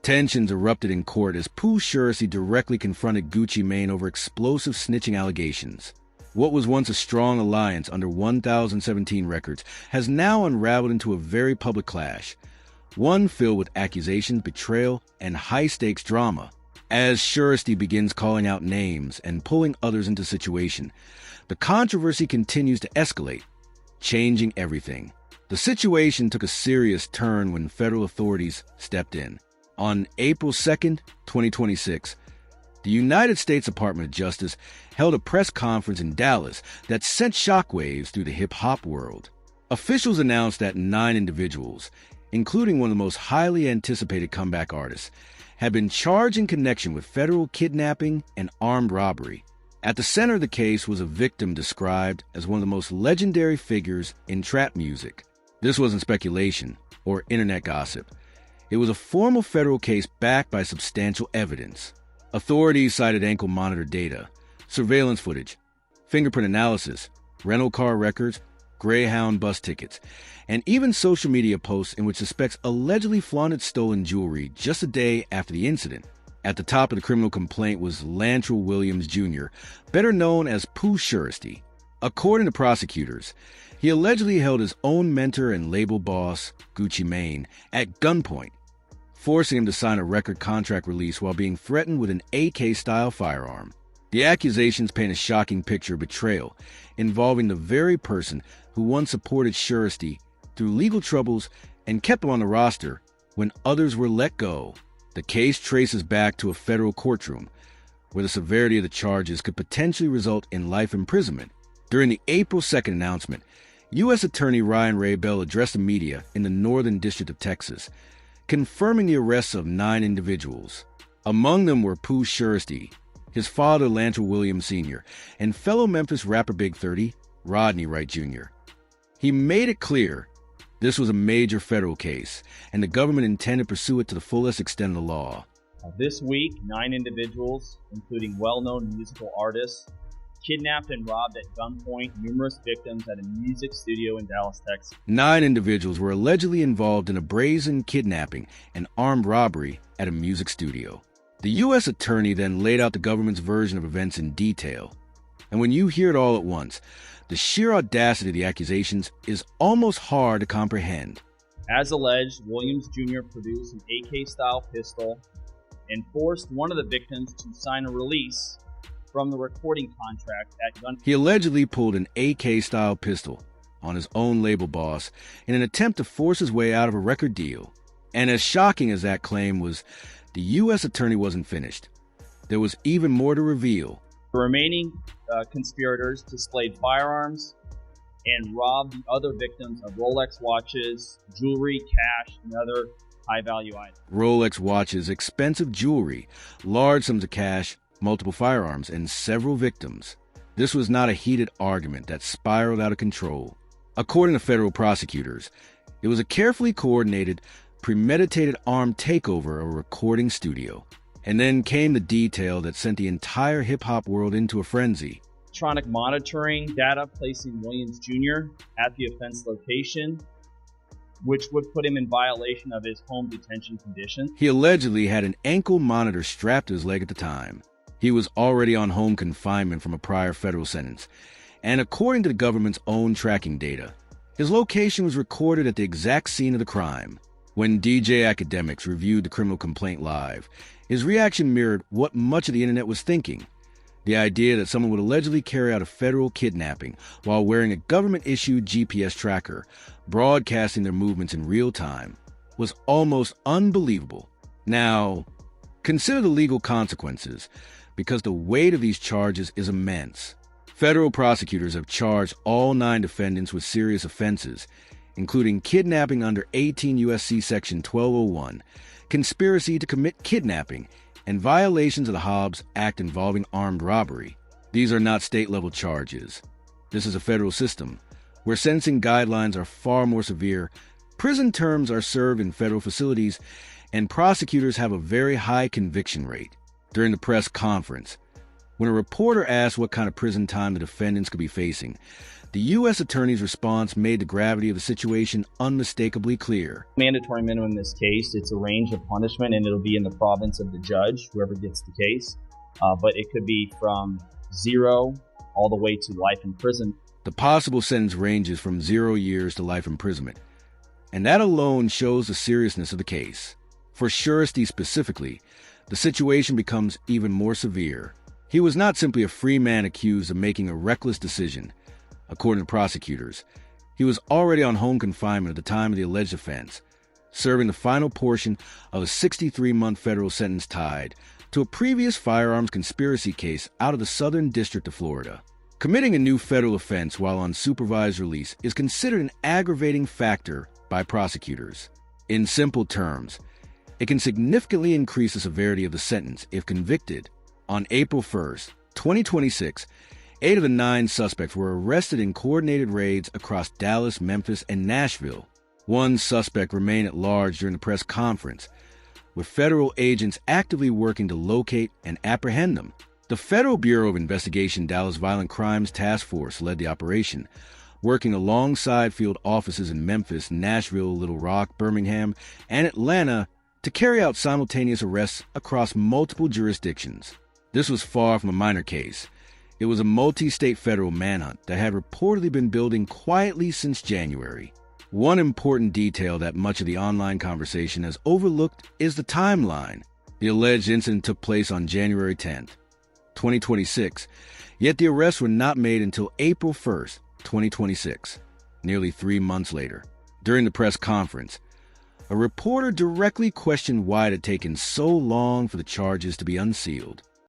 Tensions erupted in court as Pooh Shiesty directly confronted Gucci Mane over explosive snitching allegations. What was once a strong alliance under 1017 records has now unraveled into a very public clash, one filled with accusations, betrayal, and high-stakes drama. As Shiesty begins calling out names and pulling others into situation, the controversy continues to escalate, changing everything. The situation took a serious turn when federal authorities stepped in. On April 2nd, 2026, the United States Department of Justice held a press conference in Dallas that sent shockwaves through the hip-hop world. Officials announced that 9 individuals, including one of the most highly anticipated comeback artists, had been charged in connection with federal kidnapping and armed robbery. At the center of the case was a victim described as one of the most legendary figures in trap music. This wasn't speculation or internet gossip. It was a formal federal case backed by substantial evidence. Authorities cited ankle monitor data, surveillance footage, fingerprint analysis, rental car records, Greyhound bus tickets, and even social media posts in which suspects allegedly flaunted stolen jewelry just a day after the incident. At the top of the criminal complaint was Lantrell Williams Jr., better known as Pooh Shiesty. According to prosecutors, he allegedly held his own mentor and label boss, Gucci Mane, at gunpoint, forcing him to sign a record contract release while being threatened with an AK-style firearm. The accusations paint a shocking picture of betrayal involving the very person who once supported Shiesty through legal troubles and kept him on the roster when others were let go. The case traces back to a federal courtroom, where the severity of the charges could potentially result in life imprisonment. During the April 2nd announcement, U.S. Attorney Ryan Ray Bell addressed the media in the Northern District of Texas, confirming the arrests of 9 individuals. Among them were Pooh Shiesty, his father Lantrell Williams Sr., and fellow Memphis rapper Big 30, Rodney Wright Jr. He made it clear this was a major federal case, and the government intended to pursue it to the fullest extent of the law. This week, 9 individuals, including well-known musical artists, kidnapped and robbed at gunpoint numerous victims at a music studio in Dallas, Texas. 9 individuals were allegedly involved in a brazen kidnapping and armed robbery at a music studio. The U.S. attorney then laid out the government's version of events in detail. And when you hear it all at once, the sheer audacity of the accusations is almost hard to comprehend. As alleged, Williams Jr. produced an AK-style pistol and forced one of the victims to sign a release from the recording contract at gunpoint. He allegedly pulled an AK-style pistol on his own label boss in an attempt to force his way out of a record deal. And as shocking as that claim was, the U.S. attorney wasn't finished. There was even more to reveal. The remaining conspirators displayed firearms and robbed the other victims of Rolex watches, jewelry, cash, and other high-value items. Rolex watches, expensive jewelry, large sums of cash, multiple firearms, and several victims. This was not a heated argument that spiraled out of control. According to federal prosecutors, it was a carefully coordinated, premeditated armed takeover of a recording studio. And then came the detail that sent the entire hip-hop world into a frenzy. Electronic monitoring data placing Williams Jr. at the offense location, which would put him in violation of his home detention conditions. He allegedly had an ankle monitor strapped to his leg at the time. He was already on home confinement from a prior federal sentence. And according to the government's own tracking data, his location was recorded at the exact scene of the crime. When DJ Academics reviewed the criminal complaint live, his reaction mirrored what much of the internet was thinking. The idea that someone would allegedly carry out a federal kidnapping while wearing a government-issued GPS tracker, broadcasting their movements in real time, was almost unbelievable. Now, consider the legal consequences, because the weight of these charges is immense. Federal prosecutors have charged all 9 defendants with serious offenses, including kidnapping under 18 U.S.C. Section 1201, conspiracy to commit kidnapping, and violations of the Hobbs Act involving armed robbery. These are not state-level charges. This is a federal system, where sentencing guidelines are far more severe, prison terms are served in federal facilities, and prosecutors have a very high conviction rate. During the press conference, When a reporter asked what kind of prison time the defendants could be facing, the U.S. Attorney's response made the gravity of the situation unmistakably clear. Mandatory minimum in this case, it's a range of punishment, and it'll be in the province of the judge, whoever gets the case. But it could be from 0 all the way to life in prison. The possible sentence ranges from 0 years to life imprisonment, and that alone shows the seriousness of the case. For Shiesty specifically, the situation becomes even more severe. He was not simply a free man accused of making a reckless decision. According to prosecutors, he was already on home confinement at the time of the alleged offense, serving the final portion of a 63-month federal sentence tied to a previous firearms conspiracy case out of the Southern District of Florida. Committing a new federal offense while on supervised release is considered an aggravating factor by prosecutors. In simple terms, it can significantly increase the severity of the sentence if convicted. On April 1st, 2026, 8 of the 9 suspects were arrested in coordinated raids across Dallas, Memphis, and Nashville. One suspect remained at large during the press conference, with federal agents actively working to locate and apprehend them. The Federal Bureau of Investigation Dallas Violent Crimes Task Force led the operation, working alongside field offices in Memphis, Nashville, Little Rock, Birmingham, and Atlanta to carry out simultaneous arrests across multiple jurisdictions. This was far from a minor case. It was a multi-state federal manhunt that had reportedly been building quietly since January. One important detail that much of the online conversation has overlooked is the timeline. The alleged incident took place on January 10th, 2026, yet the arrests were not made until April 1st, 2026, nearly 3 months later. During the press conference, a reporter directly questioned why it had taken so long for the charges to be unsealed.